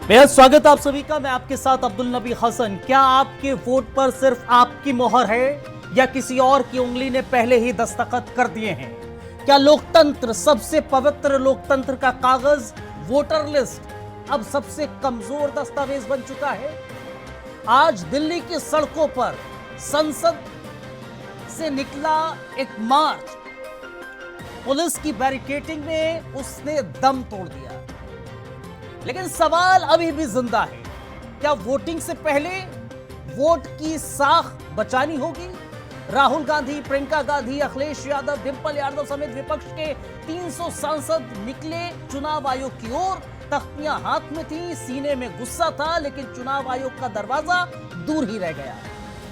बेहद स्वागत आप सभी का। मैं आपके साथ अब्दुल नबी हसन। क्या आपके वोट पर सिर्फ आपकी मोहर है या किसी और की उंगली ने पहले ही दस्तखत कर दिए हैं? क्या लोकतंत्र, सबसे पवित्र लोकतंत्र का कागज वोटर लिस्ट अब सबसे कमजोर दस्तावेज बन चुका है? आज दिल्ली की सड़कों पर संसद से निकला एक मार्च, पुलिस की बैरिकेडिंग में उसने दम तोड़ दिया। लेकिन सवाल अभी भी जिंदा है, क्या वोटिंग से पहले वोट की साख बचानी होगी? राहुल गांधी, प्रियंका गांधी, अखिलेश यादव, डिंपल यादव समेत विपक्ष के 300 सांसद निकले चुनाव आयोग की ओर। तख्तियां हाथ में थी, सीने में गुस्सा था, लेकिन चुनाव आयोग का दरवाजा दूर ही रह गया।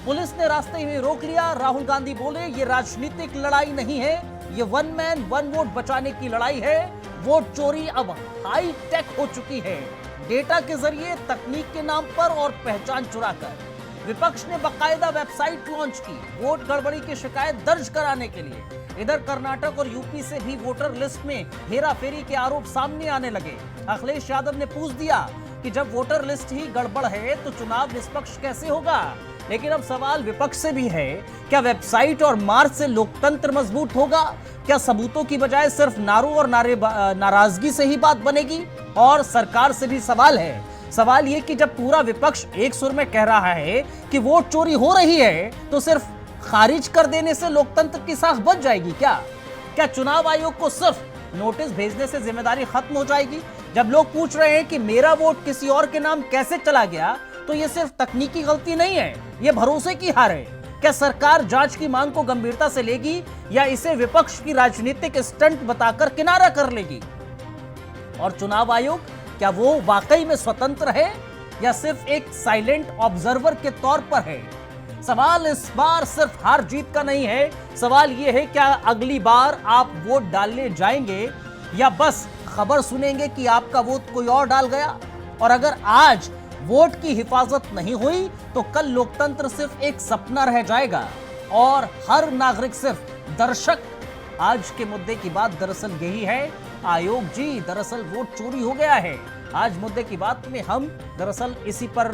पुलिस ने रास्ते में रोक लिया। राहुल गांधी बोले, ये राजनीतिक लड़ाई नहीं है, ये वन मैन वन वोट बचाने की लड़ाई है। वोट चोरी अब हाई टेक हो चुकी है, डेटा के जरिए, तकनीक के नाम पर और पहचान चुराकर। विपक्ष ने बकायदा वेबसाइट लॉन्च की वोट गड़बड़ी की शिकायत दर्ज कराने के लिए। इधर कर्नाटक और यूपी से भी वोटर लिस्ट में हेराफेरी के आरोप सामने आने लगे। अखिलेश यादव ने पूछ दिया कि जब वोटर लिस्ट ही गड़बड़ है तो चुनाव निष्पक्ष कैसे होगा? लेकिन अब सवाल विपक्ष से भी है, क्या वेबसाइट और मार्च से लोकतंत्र मजबूत होगा? क्या सबूतों की बजाय सिर्फ नारों और नाराजगी से ही बात बनेगी? और सरकार से भी सवाल है। सवाल यह कि जब पूरा विपक्ष एक सुर में कह रहा है कि वोट चोरी हो रही है, तो सिर्फ खारिज कर देने से लोकतंत्र की साख बच जाएगी क्या? क्या चुनाव आयोग को सिर्फ नोटिस भेजने से जिम्मेदारी खत्म हो जाएगी? जब लोग पूछ रहे हैं कि मेरा वोट किसी और के नाम कैसे चला गया, तो यह सिर्फ तकनीकी गलती नहीं है, यह भरोसे की हार है। क्या सरकार जांच की मांग को गंभीरता से लेगी या इसे विपक्ष की राजनीतिक स्टंट बताकर किनारा कर लेगी? और चुनाव आयोग, क्या वो वाकई में स्वतंत्र है या सिर्फ एक साइलेंट ऑब्जर्वर के तौर पर है? सवाल इस बार सिर्फ हार जीत का नहीं है। सवाल यह है, क्या अगली बार आप वोट डालने जाएंगे या बस खबर सुनेंगे कि आपका वोट कोई और डाल गया? और अगर आज वोट की हिफाजत नहीं हुई तो कल लोकतंत्र सिर्फ एक सपना रह जाएगा और हर नागरिक सिर्फ दर्शक। आज के मुद्दे की बात दरअसल यही है, आयोग जी, दरअसल वोट चोरी हो गया है। आज मुद्दे की बात में हम दरअसल इसी पर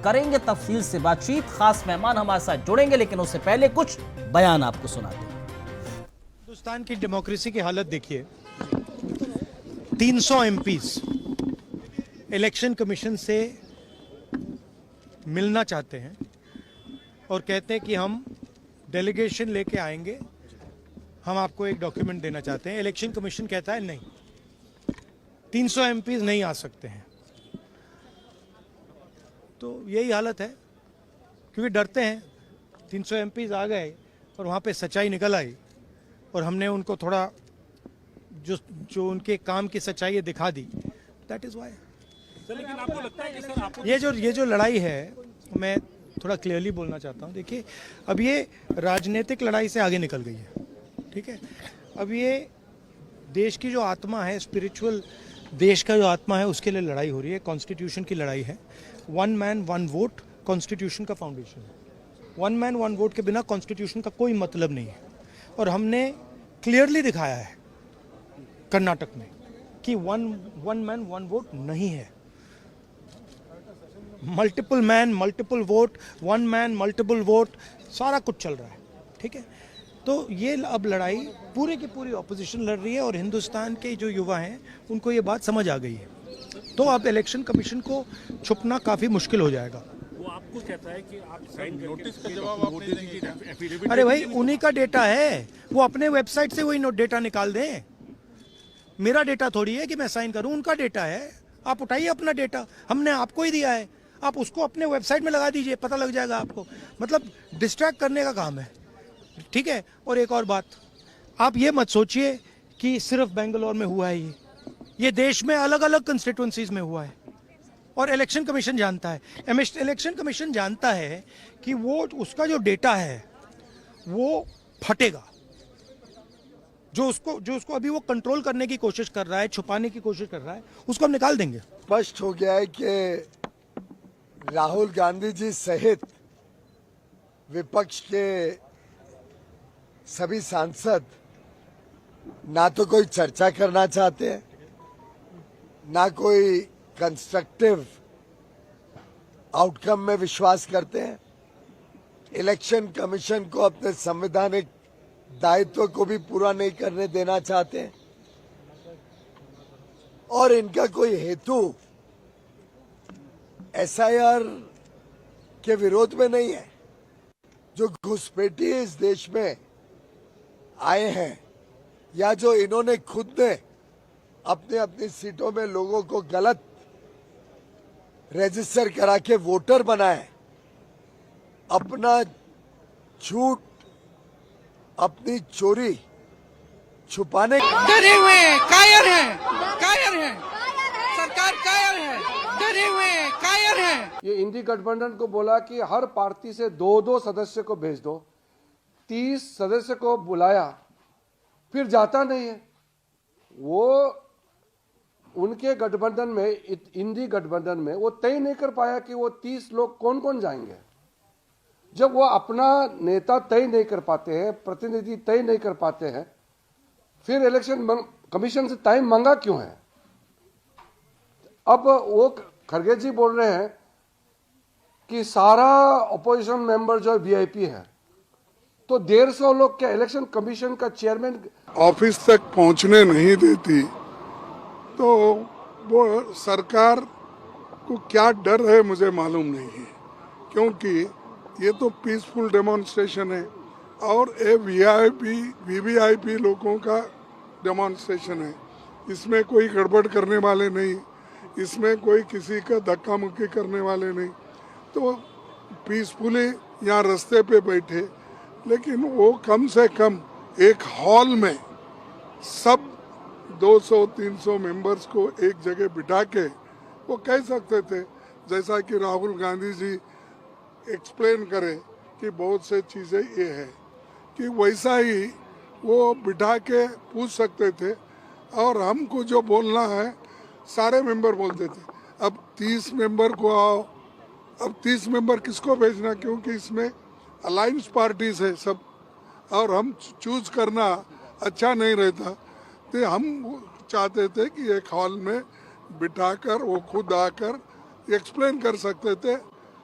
करेंगे तफसील से बातचीत। खास मेहमान हमारे साथ जुड़ेंगे, लेकिन उससे पहले कुछ बयान आपको सुनाते हैं। हिंदुस्तान की डेमोक्रेसी की हालत देखिए। 300 एमपीज इलेक्शन कमीशन से मिलना चाहते हैं और कहते हैं कि हम डेलीगेशन लेके आएंगे, हम आपको एक डॉक्यूमेंट देना चाहते हैं। इलेक्शन कमीशन कहता है नहीं, 300 एमपीज नहीं आ सकते हैं। तो यही हालत है, क्योंकि डरते हैं 300 एमपीज आ गए और वहाँ पे सच्चाई निकल आई और हमने उनको थोड़ा जो उनके काम की सच्चाई है दिखा दी। That is why. लेकिन आपको लगता है कि सर आपको ये जो लड़ाई है, मैं थोड़ा क्लियरली बोलना चाहता हूँ। देखिए, अब ये राजनीतिक लड़ाई से आगे निकल गई है, ठीक है। अब ये देश की जो आत्मा है, स्पिरिचुअल देश का जो आत्मा है, उसके लिए लड़ाई हो रही है। कॉन्स्टिट्यूशन की लड़ाई है। One man one vote constitution का फाउंडेशन है। वन मैन वन वोट के बिना कॉन्स्टिट्यूशन का कोई मतलब नहीं है। और हमने क्लियरली दिखाया है कर्नाटक में कि वन मैन वन वोट नहीं है। Multiple man multiple vote, one man multiple vote, सारा कुछ चल रहा है, ठीक है। तो ये अब लड़ाई पूरी की पूरी ऑपोजिशन लड़ रही है और हिंदुस्तान के जो युवा हैं उनको ये बात समझ आ गई है। तो अब इलेक्शन कमीशन को छुपना काफ़ी मुश्किल हो जाएगा। वो आपको कहता है कि आप साइन नोटिस का जवाब आपने एफिडेविट। अरे भाई, उन्हीं का डेटा है, वो अपने वेबसाइट से वही डेटा निकाल दें। मेरा डेटा थोड़ी है कि मैं साइन करूं, उनका डेटा है। आप उठाइए अपना डेटा, हमने आपको ही दिया है, आप उसको अपने वेबसाइट में लगा दीजिए, पता लग जाएगा आपको। मतलब डिस्ट्रैक्ट करने का काम है, ठीक है। और एक और बात, आप ये मत सोचिए कि सिर्फ बेंगलोर में हुआ है। ये देश में अलग अलग कंस्टिट्यूंसीज में हुआ है और इलेक्शन कमीशन जानता है। इलेक्शन कमीशन जानता है कि वो उसका जो डेटा है वो फटेगा। जो उसको अभी वो कंट्रोल करने की कोशिश कर रहा है, छुपाने की कोशिश कर रहा है, उसको हम निकाल देंगे। स्पष्ट हो गया है कि राहुल गांधी जी सहित विपक्ष के सभी सांसद ना तो कोई चर्चा करना चाहते हैं, ना कोई कंस्ट्रक्टिव आउटकम में विश्वास करते हैं, इलेक्शन कमीशन को अपने संवैधानिक दायित्व को भी पूरा नहीं करने देना चाहते हैं और इनका कोई हेतु एसआईआर के विरोध में नहीं है। जो घुसपैठी इस देश में आए हैं या जो इन्होंने खुद ने अपने अपनी सीटों में लोगों को गलत रजिस्टर करा के वोटर बनाए, अपना झूठ, अपनी चोरी छुपाने डरे हुए हैं, कायर हैं, सरकार कायर है, डरे हुए हैं, कायर हैं। ये इंडी गठबंधन को बोला कि हर पार्टी से 2-2 सदस्य को भेज दो, 30 सदस्य को बुलाया, फिर जाता नहीं है। वो उनके गठबंधन में, इंडी गठबंधन में वो तय नहीं कर पाया कि वो 30 लोग कौन कौन जाएंगे। जब वो अपना नेता तय नहीं कर पाते हैं, प्रतिनिधि तय नहीं कर पाते हैं, फिर इलेक्शन कमीशन से टाइम मांगा क्यों है? अब वो खरगे जी बोल रहे हैं कि सारा अपोजिशन मेंबर जो वीआईपी है, तो 150 लोग क्या इलेक्शन कमीशन का चेयरमैन ऑफिस तक पहुंचने नहीं देती, तो वो सरकार को क्या डर है मुझे मालूम नहीं है, क्योंकि ये तो पीसफुल डेमोन्स्ट्रेशन है और ये वीवीआईपी लोगों का डेमोन्स्ट्रेशन है। इसमें कोई गड़बड़ करने वाले नहीं, इसमें कोई किसी का धक्का मुक्की करने वाले नहीं, तो पीसफुली यहाँ रास्ते पे बैठे। लेकिन वो कम से कम एक हॉल में सब 200-300 मेंबर्स को एक जगह बिठा के वो कह सकते थे, जैसा कि राहुल गांधी जी एक्सप्लेन करे कि बहुत से चीज़ें ये है, कि वैसा ही वो बिठा के पूछ सकते थे और हमको जो बोलना है सारे मेंबर बोलते थे। अब 30 मेंबर को आओ, अब 30 मेंबर किसको भेजना, क्योंकि इसमें अलायंस पार्टीज है सब, और हम चूज करना अच्छा नहीं रहता। तो हम चाहते थे कि एक हॉल में बिठाकर वो खुद आकर एक्सप्लेन कर सकते थे,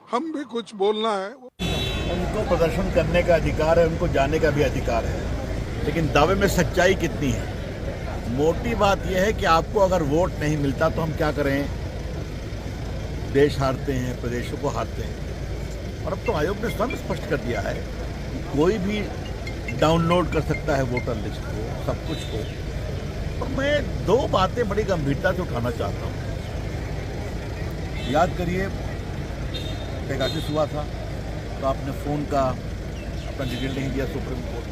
हम भी कुछ बोलना है। उनको प्रदर्शन करने का अधिकार है, उनको जाने का भी अधिकार है, लेकिन दावे में सच्चाई कितनी है? मोटी बात यह है कि आपको अगर वोट नहीं मिलता तो हम क्या करें? देश हारते हैं, प्रदेशों को हारते हैं। और अब तो आयोग ने स्वयं स्पष्ट कर दिया है कि कोई भी डाउनलोड कर सकता है वोटर लिस्ट को, सब कुछ को। और मैं 2 बातें बड़ी गंभीरता से उठाना चाहता हूँ। याद करिए, पेगासस हुआ था तो आपने फ़ोन का अपना डिटेल नहीं दिया सुप्रीम कोर्ट।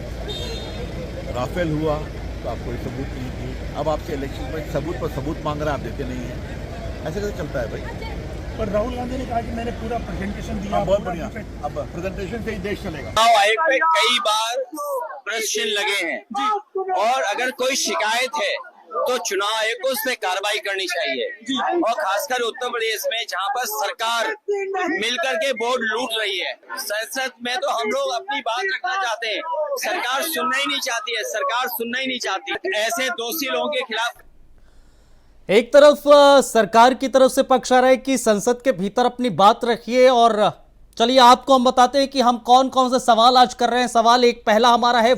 राफेल हुआ तो आप कोई सबूत नहीं दिए। अब आपसे इलेक्शन में सबूत पर सबूत मांग रहे हैं, आप देते नहीं हैं। ऐसे कैसे चलता है भाई? पर राहुल गांधी ने कहा कि मैंने पूरा प्रेजेंटेशन दिया। बहुत बढ़िया, अब प्रेजेंटेशन से ही देश चलेगा। चुनाव आयोग पे कई बार प्रश्न लगे हैं और अगर कोई शिकायत है तो चुनाव आयोग को उस पर कार्रवाई करनी चाहिए, और खासकर उत्तर प्रदेश में जहां पर सरकार मिलकर के वोट लूट रही है। संसद में तो हम लोग अपनी बात रखना चाहते हैं, सरकार सुनना ही नहीं चाहती है, सरकार सुनना ही नहीं चाहती। ऐसे दोषी लोगों के खिलाफ एक तरफ सरकार की तरफ से पक्ष आ रहा है कि संसद के भीतर अपनी बात रखिए, और चलिए आपको हम बताते हैं कि हम कौन कौन से सवाल आज कर रहे हैं। सवाल एक पहला हमारा है,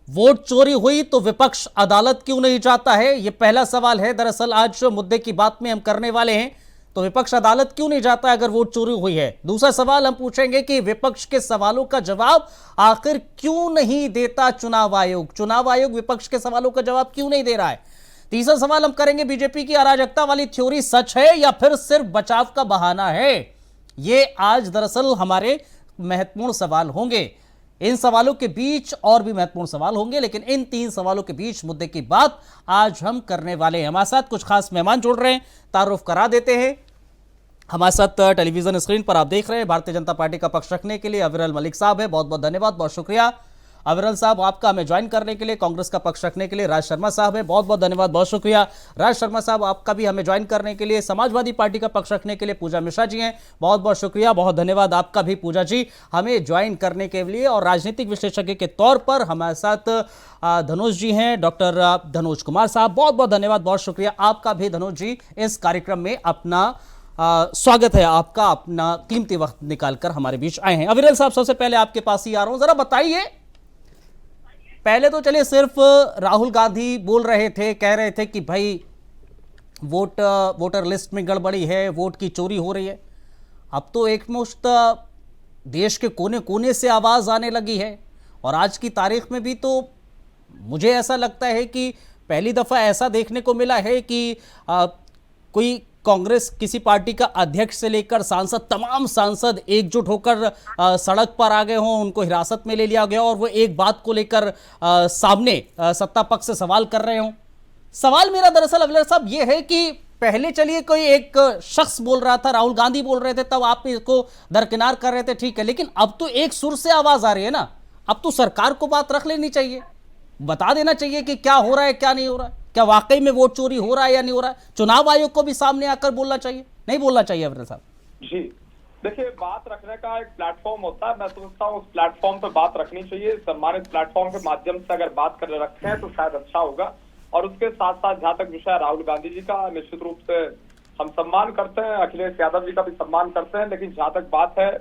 वोट चोरी हुई तो विपक्ष अदालत क्यों नहीं जाता है? यह पहला सवाल है। दरअसल आज मुद्दे की बात में हम करने वाले हैं, तो विपक्ष अदालत क्यों नहीं जाता अगर वोट चोरी हुई है? दूसरा सवाल हम पूछेंगे कि विपक्ष के सवालों का जवाब आखिर क्यों नहीं देता चुनाव आयोग? चुनाव आयोग विपक्ष के सवालों का जवाब क्यों नहीं दे रहा है? तीसरा सवाल हम करेंगे, बीजेपी की अराजकता वाली थ्योरी सच है या फिर सिर्फ बचाव का बहाना है? ये आज दरअसल हमारे महत्वपूर्ण सवाल होंगे। इन सवालों के बीच और भी महत्वपूर्ण सवाल होंगे, लेकिन इन 3 सवालों के बीच मुद्दे की बात आज हम करने वाले हैं। हमारे साथ कुछ खास मेहमान जुड़ रहे हैं, तारुफ करा देते हैं। हमारे साथ टेलीविजन स्क्रीन पर आप देख रहे हैं भारतीय जनता पार्टी का पक्ष रखने के लिए अविरल मलिक साहब है। बहुत बहुत धन्यवाद, बहुत शुक्रिया अविरल साहब आपका हमें ज्वाइन करने के लिए। कांग्रेस का पक्ष रखने के लिए राज शर्मा साहब है। बहुत बहुत धन्यवाद, बहुत शुक्रिया राज शर्मा साहब आपका भी हमें ज्वाइन करने के लिए। समाजवादी पार्टी का पक्ष रखने के लिए पूजा मिश्रा जी हैं। बहुत बहुत शुक्रिया, बहुत धन्यवाद आपका भी पूजा जी हमें ज्वाइन करने के लिए। और राजनीतिक विशेषज्ञ के तौर पर हमारे साथ धनोज जी हैं, डॉक्टर धनोज कुमार साहब। बहुत बहुत धन्यवाद, बहुत शुक्रिया आपका भी धनोज जी इस कार्यक्रम में अपना स्वागत है आपका, अपना कीमती वक्त निकालकर हमारे बीच आए हैं। अविरल साहब, सबसे पहले आपके पास ही आ रहा हूं, जरा बताइए, पहले तो चलिए सिर्फ राहुल गांधी बोल रहे थे, कह रहे थे कि भाई वोटर लिस्ट में गड़बड़ी है, वोट की चोरी हो रही है। अब तो एकमुश्त देश के कोने कोने से आवाज आने लगी है, और आज की तारीख में भी तो मुझे ऐसा लगता है कि पहली दफा ऐसा देखने को मिला है कि कोई कांग्रेस किसी पार्टी का अध्यक्ष से लेकर सांसद, तमाम सांसद एकजुट होकर सड़क पर आ गए हों, उनको हिरासत में ले लिया गया और वो एक बात को लेकर सामने सत्ता पक्ष से सवाल कर रहे हों। सवाल मेरा दरअसल अविरल साहब ये है कि पहले चलिए कोई एक शख्स बोल रहा था, राहुल गांधी बोल रहे थे, तब आप इसको दरकिनार कर रहे थे, ठीक है, लेकिन अब तो एक सुर से आवाज आ रही है ना। अब तो सरकार को बात रख लेनी चाहिए, बता देना चाहिए कि क्या हो रहा है क्या नहीं हो रहा है, क्या वाकई में वोट चोरी हो रहा है या नहीं हो रहा है। चुनाव आयोग को भी सामने आकर बोलना चाहिए, नहीं बोलना चाहिए अविरल साहब? जी देखिए, बात रखने का एक प्लेटफॉर्म होता है, मैं समझता हूँ उस प्लेटफॉर्म पर बात रखनी चाहिए। सम्मानित प्लेटफॉर्म के माध्यम से अगर बात कर रखते हैं तो शायद अच्छा होगा। और उसके साथ साथ जहाँ तक विषय राहुल गांधी जी का, निश्चित रूप से हम सम्मान करते हैं, अखिलेश यादव जी का भी सम्मान करते हैं, लेकिन जहाँ तक बात है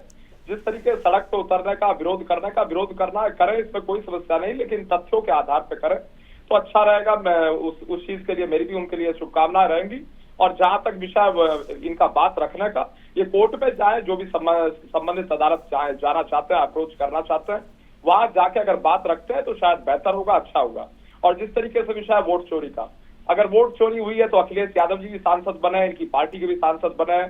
जिस तरीके सड़क पे उतरने का, विरोध करना करें, इसमें कोई समस्या नहीं, लेकिन तथ्यों के आधार पर करें तो अच्छा रहेगा। मैं उस चीज के लिए मेरी भी उनके लिए शुभकामनाएं रहेंगी। और जहां तक विषय इनका बात रखने का, ये कोर्ट पे जाए, जो भी संबंधित अदालत जाना चाहते हैं, अप्रोच करना चाहते हैं, वहां जाके अगर बात रखते हैं तो शायद बेहतर होगा, अच्छा होगा। और जिस तरीके से विषय वोट चोरी का, अगर वोट चोरी हुई है तो अखिलेश यादव जी भी सांसद बने, इनकी पार्टी के भी सांसद बने,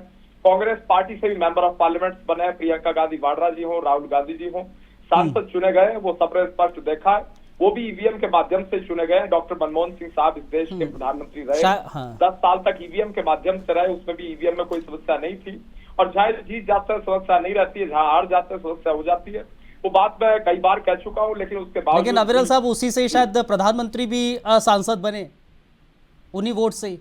कांग्रेस पार्टी से भी मेंबर ऑफ पार्लियामेंट बने, प्रियंका गांधी वाड्रा जी हो, राहुल गांधी जी हो, सांसद चुने गए, वो सबने स्पष्ट देखा है। वो भी ईवीएम के माध्यम से चुने गए। डॉक्टर मनमोहन सिंह साहब इस देश के प्रधानमंत्री रहे, 10 साल तक ईवीएम के माध्यम से रहे, उसमें भी ईवीएम में कोई समस्या नहीं थी। और जहाँ जीत जाते हैं समस्या नहीं रहती है, जहाँ हार जाते हैं समस्या हो जाती है। वो बात मैं कई बार कह चुका हूँ, लेकिन उसके बाद, लेकिन अविरल साहब उसी से शायद प्रधानमंत्री भी सांसद बने, उन्हीं वोट से ही।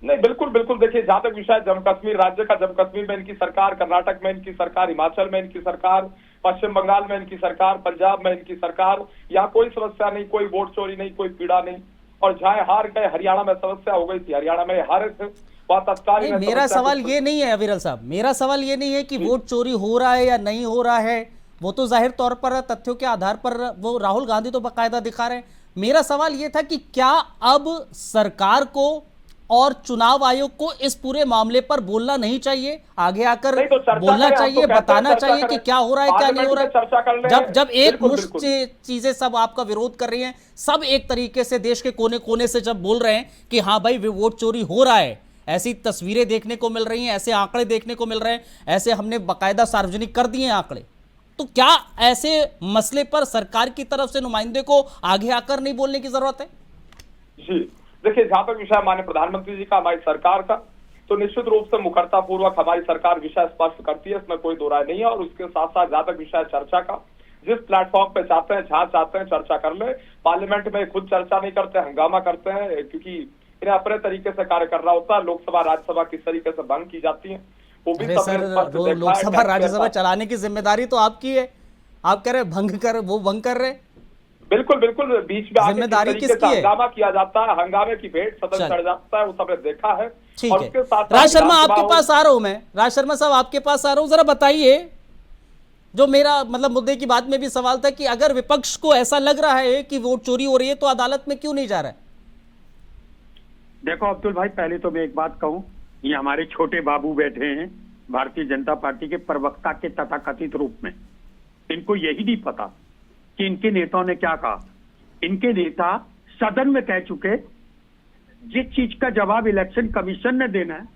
नहीं, बिल्कुल बिल्कुल। देखिए, जहां तक विषय जम्मू कश्मीर राज्य का, जम्मू कश्मीर में इनकी सरकार, कर्नाटक में इनकी सरकार, हिमाचल में इनकी सरकार, पश्चिम बंगाल में इनकी सरकार, पंजाब में इनकी सरकार, यहाँ कोई समस्या नहीं, कोई वोट चोरी नहीं, कोई पीड़ा नहीं। और जहाँ हार गए, हरियाणा में समस्या हो गई थी, हरियाणा में हारे थे, वहाँ तत्कालीन। मेरा सवाल ये नहीं है अविरल साहब, मेरा सवाल ये नहीं है कि वोट चोरी हो रहा है या नहीं हो रहा है, वो तो जाहिर तौर पर तथ्यों के आधार पर वो राहुल गांधी तो बाकायदा दिखा रहे हैं। मेरा सवाल ये था कि क्या अब सरकार को और चुनाव आयोग को इस पूरे मामले पर बोलना नहीं चाहिए, आगे आकर बोलना चाहिए, बताना चाहिए कि क्या हो रहा है क्या नहीं हो रहा है। जब एक मुश्त चीजें सब आपका विरोध कर रही हैं, सब एक तरीके से देश के कोने कोने से जब बोल रहे हैं कि हाँ भाई वोट चोरी हो रहा है, ऐसी तस्वीरें देखने को मिल रही हैं, ऐसे आंकड़े देखने को मिल रहे हैं, ऐसे हमने बाकायदा सार्वजनिक कर दिए आंकड़े, तो क्या ऐसे मसले पर सरकार की तरफ से नुमाइंदे को आगे आकर नहीं बोलने की जरूरत है? जी देखिए, जहां तक विषय माननीय प्रधानमंत्री जी का, हमारी सरकार का, तो निश्चित रूप से मुखरता पूर्वक हमारी सरकार विषय स्पष्ट करती है, इसमें कोई दो राय नहीं है। और उसके साथ साथ जहां तक विषय चर्चा का, जिस प्लेटफॉर्म पे चाहते हैं, जहां चाहते हैं चर्चा कर ले। पार्लियामेंट में खुद चर्चा नहीं करते, हंगामा करते हैं, क्योंकि इन्हें अपने तरीके से कार्य करना होता है। लोकसभा राज्यसभा किस तरीके से भंग की जाती है वो भी लोकसभा राज्यसभा चलाने की जिम्मेदारी तो आपकी है, आप कह रहे भंग कर, वो भंग कर रहे। बिल्कुल बिल्कुल, बीच में जिम्मेदारी किसकी है? हंगामा किया जाता है, हंगामे की भेंट सदन चढ़ जाता है, वो सबने देखा है। ठीक है, राज शर्मा आपके पास आ रहा हूं मैं, राज शर्मा साहब आपके पास आ रहा हूं, जरा बताइए, जो मेरा मतलब मुद्दे की बात में भी सवाल था कि अगर विपक्ष को ऐसा लग रहा है कि वोट चोरी हो रही है तो अदालत में क्यों नहीं जा रहा है? देखो अब्दुल भाई, पहले तो मैं एक बात कहूं, ये हमारे छोटे बाबू बैठे हैं भारतीय जनता पार्टी के प्रवक्ता के तथाकथित रूप में, इनको यही नहीं पता कि इनके नेताओं ने क्या कहा। इनके नेता सदन में कह चुके जिस चीज का जवाब इलेक्शन कमीशन ने देना है,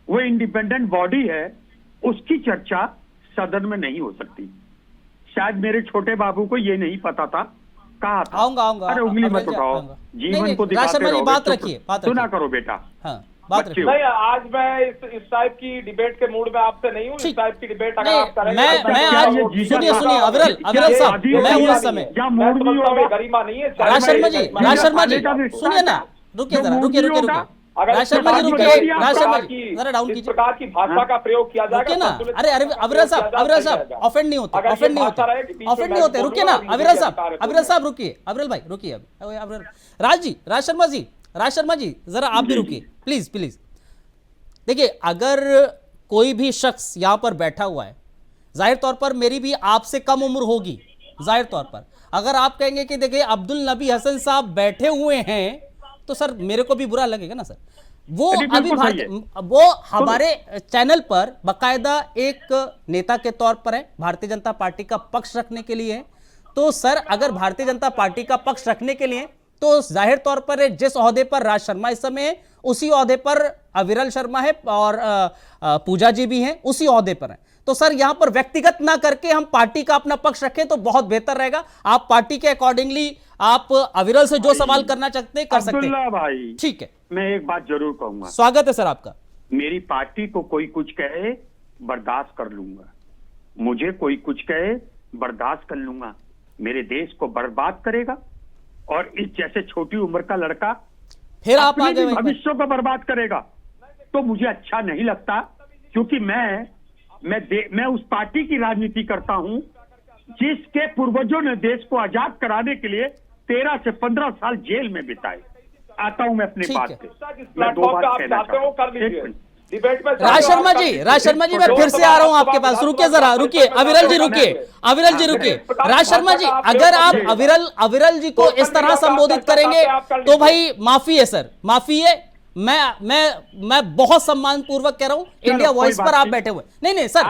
वो इंडिपेंडेंट बॉडी है, उसकी चर्चा सदन में नहीं हो सकती। शायद मेरे छोटे बाबू को ये नहीं पता था, कहा था। आऊंगा अरे उंगली मत उठाओ, जीवन को दिखाते रहो। बात रखिए, सुना करो बेटा। हाँ, बात रखिए। नहीं, आज मैं इस टाइप की डिबेट के मूड में आपसे नहीं हूँ। इस टाइप की डिबेट अगर आप करेंगे, मैं आज सुनिए अविरल साहब, मैं हूँ इस समय गरिमा नहीं है। राज शर्मा जी सुनिए ना, रुकिए जरा, रुकिए राज शर्मा जी रुकिए, राज शर्मा जी जरा डाउन कीजिए। प्रकार की भाषा का प्रयोग किया जाएगा ना। अरे अविरल साहब ऑफेंड नहीं होते, ऑफेंड नहीं होते, रुकिए ना अविरल साहब रुकिए, अविरल भाई रुकिए, राज शर्मा जी जरा आप भी रुकिए प्लीज। देखिए, अगर कोई भी शख्स यहां पर बैठा हुआ है, जाहिर तौर पर मेरी भी आपसे कम उम्र होगी, जाहिर तौर पर अगर आप कहेंगे कि देखिए अब्दुल नबी हसन साहब बैठे हुए हैं, तो सर मेरे को भी बुरा लगेगा ना सर। वो अभी वो हमारे चैनल पर बाकायदा एक नेता के तौर पर है, भारतीय जनता पार्टी का पक्ष रखने के लिए है। तो सर अगर भारतीय जनता पार्टी का पक्ष रखने के लिए तो जाहिर तौर पर जिस ओहदे पर राज शर्मा इस समय है, उसी ओहदे पर अविरल शर्मा है और पूजा जी भी हैं, उसी ओहदे पर हैं। तो सर यहां पर व्यक्तिगत ना करके हम पार्टी का अपना पक्ष रखें तो बहुत बेहतर रहेगा। आप पार्टी के अकॉर्डिंगली आप अविरल से जो सवाल करना चाहते हैं कर सकते हैं। भाई ठीक है, मैं एक बात जरूर कहूंगा। स्वागत है सर आपका। मेरी पार्टी को कोई कुछ कहे बर्दाश्त कर लूंगा, मुझे कोई कुछ कहे बर्दाश्त कर लूंगा। मेरे देश को बर्बाद करेगा और इस जैसे छोटी उम्र का लड़का फिर आप अपने आगे भविष्य को बर्बाद करेगा तो मुझे अच्छा नहीं लगता, क्योंकि मैं उस पार्टी की राजनीति करता हूं जिसके पूर्वजों ने देश को आजाद कराने के लिए 13 से 15 साल जेल में बिताए। आता हूं मैं अपनी बात पे। मैं दो बात कहना चाहता हूं। राज शर्मा जी मैं फिर से आ रहा हूं आपके पास। रुकिए जरा, रुकिए अविरल जी, रुकिए राज शर्मा जी, अगर आप अविरल जी को इस तरह संबोधित करेंगे तो भाई माफी है सर, माफी है। मैं बहुत सम्मान पूर्वक कह रहा हूं, इंडिया वॉइस पर आप बैठे हुए। नहीं सर,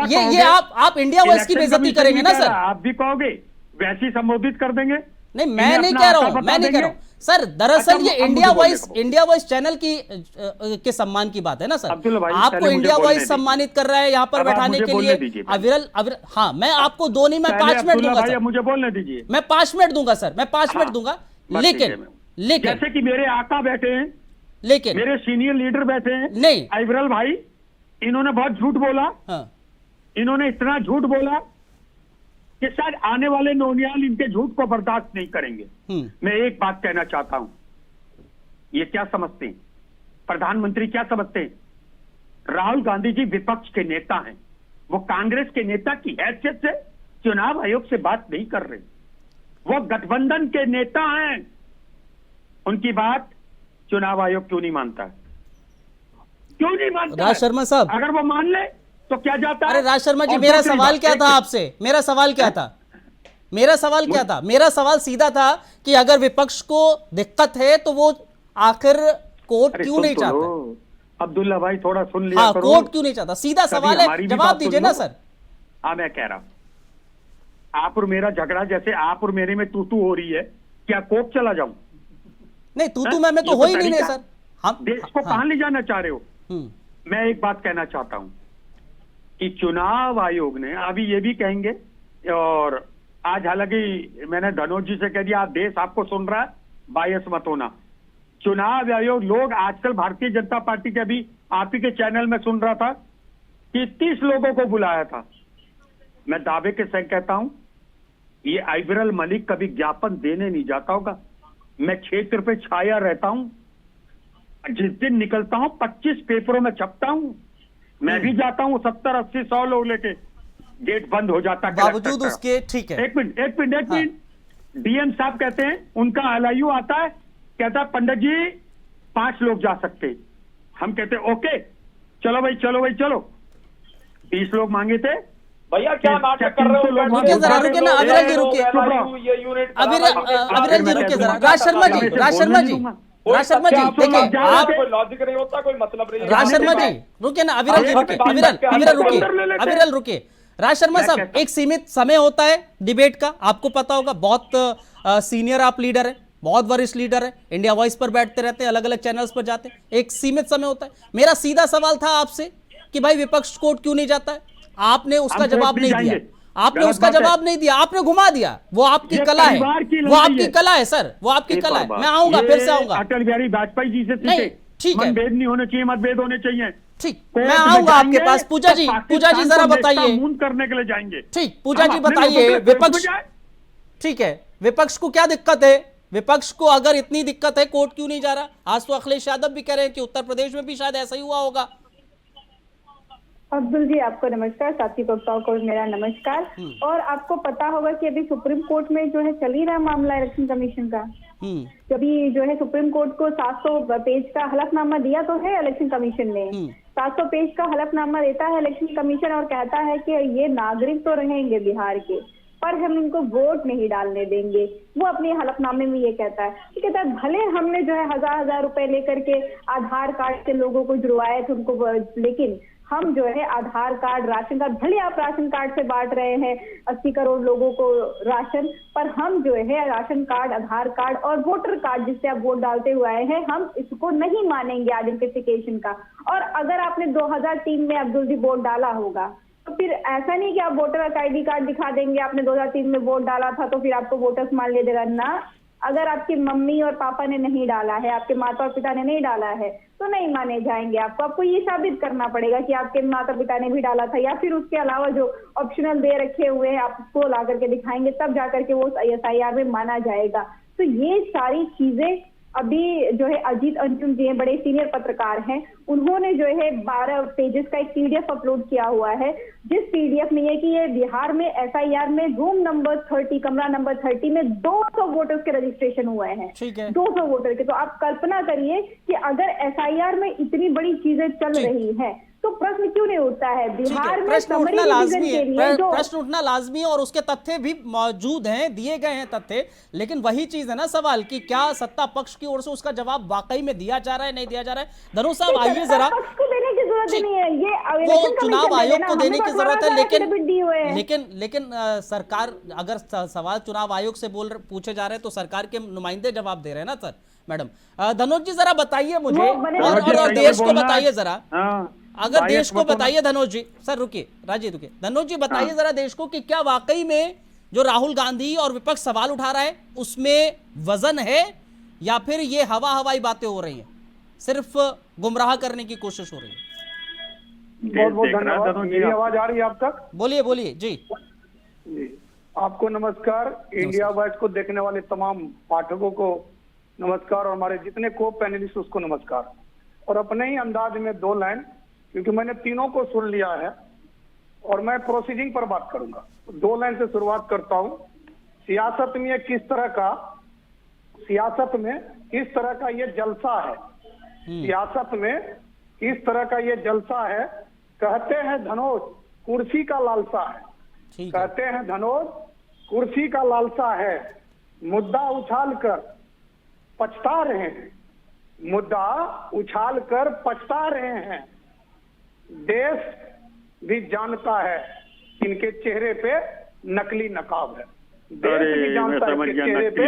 ये आप इंडिया वॉइस की बेइज्जती करेंगे ना सर। आप भी कहोगे वैसे ही संबोधित कर देंगे। नहीं, मैं नहीं कह रहा हूं सर। दरअसल ये इंडिया वॉइस चैनल के सम्मान की बात है ना सर। आपको इंडिया वॉइस सम्मानित कर रहा है यहाँ पर बैठाने के लिए। अविरल हाँ, मैं आपको 2 नहीं, मैं 5 मिनट दूंगा सर। मुझे बोलने दीजिए। मैं 5 मिनट दूंगा सर, मैं 5 मिनट दूंगा। लेकिन जैसे कि मेरे आका बैठे हैं, लेकिन मेरे सीनियर लीडर बैठे हैं, नहीं अविरल भाई, इन्होंने बहुत झूठ बोला। इन्होंने इतना झूठ बोला कि शायद आने वाले नौनियाल इनके झूठ को बर्दाश्त नहीं करेंगे। मैं एक बात कहना चाहता हूं, ये क्या समझते हैं, प्रधानमंत्री क्या समझते हैं? राहुल गांधी जी विपक्ष के नेता हैं, वो कांग्रेस के नेता की हैसियत से चुनाव आयोग से बात नहीं कर रहे, वो गठबंधन के नेता हैं। उनकी बात चुनाव आयोग क्यों नहीं मानता? क्यों नहीं मानता? राज शर्मा साहब, अगर वो मान ले तो क्या जाता है? अरे राज शर्मा जी, मेरा सवाल क्या था आपसे? मेरा सवाल क्या था? मेरा सवाल सीधा था कि अगर विपक्ष को दिक्कत है तो वो आखिर कोर्ट क्यों नहीं चाहता? अब्दुल्ला भाई थोड़ा सुन लिया करो। कोर्ट क्यों नहीं चाहता? सीधा सवाल है, जवाब दीजिए ना सर। हाँ, मैं कह रहा हूं आप और मेरा झगड़ा जैसे आप और मेरे में तू हो रही है, क्या कोर्ट चला जाऊं? नहीं, तू मैं तो हो ही नहीं सर। हम देश को कहां ले जाना चाह रहे हो? मैं एक बात कहना चाहता हूं कि चुनाव आयोग ने अभी ये भी कहेंगे, और आज हालांकि मैंने धनोज जी से कह दिया, देश आपको सुन रहा है, बायस मत होना। चुनाव आयोग, लोग आजकल भारतीय जनता पार्टी के, अभी आप ही के चैनल में सुन रहा था कि 30 लोगों को बुलाया था। मैं दावे के संग कहता हूं ये अविरल मलिक कभी ज्ञापन देने नहीं जाता होगा। मैं क्षेत्र पे छाया रहता हूं, जिस दिन निकलता हूं 25 पेपरों में छपता हूं। मैं भी जाता हूं 70, 80, 100 लोग लेके, गेट बंद हो जाता है बावजूद उसके। ठीक है, एक मिनट। डीएम साहब कहते हैं, उनका एलआईयू आता है, कहता है पंडित जी 5 लोग जा सकते। हम कहते हैं ओके, चलो भाई चलो। 30 लोग मांगे थे भैया, क्या नाटक कर रहे हो? रुके ना अविरल जी, रुके अविरल जी, रुके जरा। राज शर्मा जी देखिए, आप लॉजिक नहीं होता, कोई मतलब नहीं। राज शर्मा जी रुके ना, अविरल जी रुके, अविरल रुके। राज शर्मा साहब, एक सीमित समय होता है डिबेट का, आपको पता होगा। बहुत सीनियर आप लीडर है, बहुत वरिष्ठ लीडर है, इंडिया वॉइस पर बैठते रहते हैं, अलग अलग चैनल्स पर जाते हैं, एक सीमित समय होता है। मेरा सीधा सवाल था आपसे कि भाई विपक्ष कोर्ट क्यों नहीं जाता है? आपने उसका जवाब नहीं दिया, आपने घुमा दिया। वो आपकी कला है, वो आपकी कला है सर, वो आपकी कला है। मैं आऊंगा, फिर से आऊंगा। अटल बिहारी वाजपेयी जी से नहीं, ठीक है, मतभेद नहीं होने चाहिए, मतभेद होने चाहिए। ठीक, मैं आऊंगा आपके पास। पूजा जी जरा बताइए, करने के लिए जाएंगे। ठीक, पूजा जी बताइए, विपक्ष, ठीक है, विपक्ष को क्या दिक्कत है? विपक्ष को अगर इतनी दिक्कत है, कोर्ट क्यों नहीं जा रहा? आज तो अखिलेश यादव भी कह रहे हैं कि उत्तर प्रदेश में भी शायद ऐसा ही हुआ होगा। अब्दुल जी, आपको नमस्कार, साथी वक्ताओं को मेरा नमस्कार। और आपको पता होगा कि अभी सुप्रीम कोर्ट में जो है चल ही रहा मामला इलेक्शन कमीशन का। अभी जो है सुप्रीम कोर्ट को 700 पेज का हलफनामा दिया तो है इलेक्शन कमीशन ने, 700 पेज का हलफनामा देता है इलेक्शन कमीशन और कहता है कि ये नागरिक तो रहेंगे बिहार के, पर हम इनको वोट नहीं डालने देंगे। वो अपने हलफनामे में ये कहता है, ये कहता है भले हमने जो है 1000-1000 रुपए लेकर के आधार कार्ड से लोगों को जुड़वाए थे उनको, लेकिन हम जो है आधार कार्ड, राशन कार्ड, भले आप राशन कार्ड से बांट रहे हैं 80 करोड़ लोगों को राशन, पर हम जो है राशन कार्ड, आधार कार्ड और वोटर कार्ड जिससे आप वोट डालते हुए आए हैं, हम इसको नहीं मानेंगे आइडेंटिफिकेशन का। और अगर आपने 2003 में अब्दुल जी वोट डाला होगा तो फिर ऐसा नहीं कि आप वोटर आईडी कार्ड दिखा देंगे आपने 2003 में वोट डाला था तो फिर आपको वोटर्स मान लिया जाएगा ना। अगर आपकी मम्मी और पापा ने नहीं डाला है, आपके माता और पिता ने नहीं डाला है तो नहीं माने जाएंगे। आपको ये साबित करना पड़ेगा कि आपके माता पिता ने भी डाला था, या फिर उसके अलावा जो ऑप्शनल दे रखे हुए हैं आप उसको ला करके दिखाएंगे, तब जाकर के वो SIR में माना जाएगा। तो ये सारी चीजें अभी जो है अजीत अंजुम जी हैं, बड़े सीनियर पत्रकार हैं, उन्होंने जो है 12 पेजेस का एक PDF अपलोड किया हुआ है, जिस PDF में ये कि ये बिहार में SIR में रूम नंबर 30, कमरा नंबर 30 में 200 वोटर्स के रजिस्ट्रेशन हुए हैं। ठीक है। 200 वोटर के। तो आप कल्पना करिए कि अगर SIR में इतनी बड़ी चीजें चल रही हैं तो प्रश्न क्यों नहीं उठता है बिहार में? प्रश्न उठना लाजमी है, जो प्रश्न उठना लाजमी है, और उसके तथ्य भी मौजूद हैं, दिए गए हैं तथ्य। लेकिन वही चीज है ना सवाल कि क्या सत्ता पक्ष की ओर से उसका जवाब वाकई में दिया जा रहा है, नहीं दिया जा रहा है? धनु साहब आइए जरा, देने की जरूरत नहीं है, ये वो चुनाव आयोग को देने की जरूरत है, लेकिन सरकार अगर सवाल चुनाव आयोग से पूछे जा रहे हैं तो सरकार के नुमाइंदे जवाब दे रहे हैं ना सर। मैडम धनोज जी जरा बताइए मुझे और देश को बताइए जरा, अगर देश को बताइए धनोज जी, सर रुकिए, राजीव रुकिए, धनोज जी बताइए जरा देश को कि क्या वाकई में जो राहुल गांधी और विपक्ष सवाल उठा रहा है उसमें वजन है, या फिर ये हवाई बातें हो रही हैं, सिर्फ गुमराह करने की कोशिश हो रही है? बहुत बहुत धन्यवाद। मेरी आवाज आ रही है आप तक? बोलिए बोलिए जी। आपको नमस्कार, इंडिया वॉइस को देखने वाले तमाम पाठकों को नमस्कार, और हमारे जितने को पैनलिस्ट उसको नमस्कार। और अपने ही अंदाज में 2 लाइन, क्योंकि मैंने तीनों को सुन लिया है और मैं प्रोसीडिंग पर बात करूंगा। 2 लाइन से शुरुआत करता हूं। सियासत में किस तरह का ये जलसा है, सियासत में किस तरह का ये जलसा है। कहते हैं धनोज कुर्सी का लालसा है, कहते हैं धनोज कुर्सी का लालसा है, मुद्दा उछाल कर पछता रहे हैं, मुद्दा उछाल कर पछता रहे हैं। देश भी जानता है इनके चेहरे पे नकली नकाब है, देश भी जानता है इनके चेहरे पे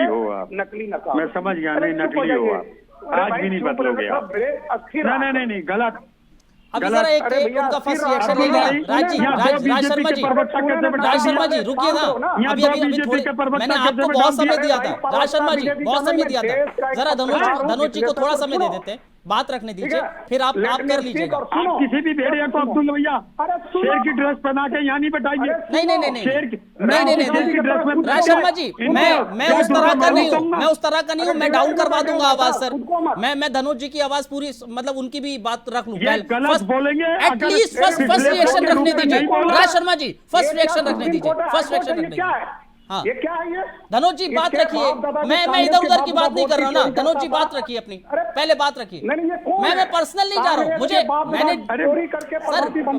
नकली नकाब। मैं समझ गया, नहीं नकली हो आप, आज भी नहीं बदलोगे आप। नहीं गलत। अभी जरा एक उनका फर्स्ट रिएक्शन ले लिया राज शर्मा जी रुकिए ना, अभी मैंने आपको बहुत समय दिया था, राज शर्मा जी बहुत समय दिया था, जरा धनोज जी को थोड़ा समय दे देते हैं, बात रखने दीजिए, फिर आप कर लीजिएगा। आप किसी भी भेड़िया को अब्दुल भैया शेर की ड्रेस पहना के यहाँ नहीं बैठाइए। नहीं राज शर्मा जी, मैं उस तरह का नहीं हूँ, मैं डाउन करवा दूंगा आवाज सर। मैं धनोज जी की आवाज पूरी, मतलब उनकी भी बात रख लूँ, एटलीस्ट फर्स्ट रिएक्शन रखने दीजिए राज शर्मा जी, फर्स्ट रिएक्शन रखने दीजिए। हाँ ये क्या है ये? धनोज जी बात रखिए, मैं इधर उधर की बात नहीं कर रहा हूँ ना, धनोज जी बात रखिए अपनी, पहले बात रखिए। मैं पर्सनल नहीं जा रहा हूँ, मुझे सर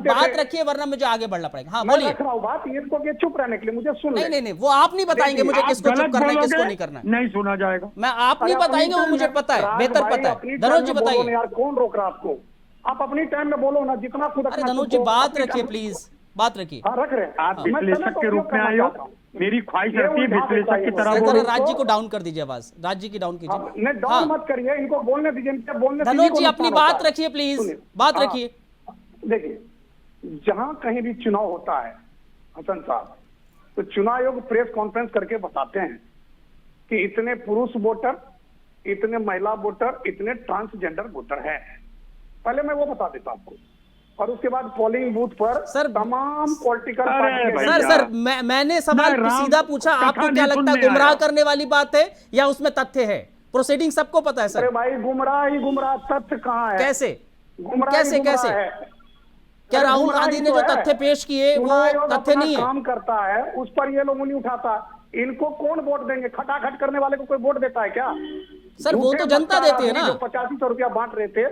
बात रखिए वरना मुझे आगे बढ़ना पड़ेगा। हाँ बोलिए। चुप रहने के लिए मुझे सुन, नहीं वो आप नहीं बताएंगे मुझे किसको चुप करना है किसको नहीं करना है, नहीं सुना जाएगा। मैं आप नहीं बताएंगे, वो मुझे पता है, बेहतर पता है। धनोज जी बताइए। यार कौन रोक रहा आपको, आप अपनी टाइम में बोलो ना, जितना खुद। अरे धनोज जी बात रखिए प्लीज, बात रखिए। रख रहे हैं आप विश्लेषक के रूप में आए हो, मेरी ख्वाहिश रहती है विश्लेषक की तरह बोलो। राज्य को डाउन कर दीजिए आवाज, राज्य की डाउन कीजिए। नहीं डाउन मत करिए, इनको बोलने दीजिए, बोलने। धनोज जी अपनी बात रखिए प्लीज, बात रखिए। देखिए जहां कहीं भी चुनाव होता है हसन साहब, तो चुनाव आयोग प्रेस कॉन्फ्रेंस करके बताते हैं कि इतने पुरुष वोटर, इतने महिला वोटर, इतने ट्रांसजेंडर वोटर है। पहले मैं वो बता देता आपको, और उसके बाद पोलिंग बूथ पर सर तमाम पॉलिटिकल सर मैंने सवाल सीधा पूछा, आपको क्या लगता है गुमराह करने वाली बात है या उसमें तथ्य है? प्रोसीडिंग सबको पता है सर। अरे भाई गुमराह तथ्य कहाँ है? कैसे क्या राहुल गांधी ने जो तथ्य पेश किए वो तथ्य नहीं है? काम करता है उस पर ये लोग नहीं उठाता। इनको कौन वोट देंगे? खटाखट करने वाले को कोई वोट देता है क्या? सर वो तो जनता देती है ना। 8500 रुपया बांट रहे थे,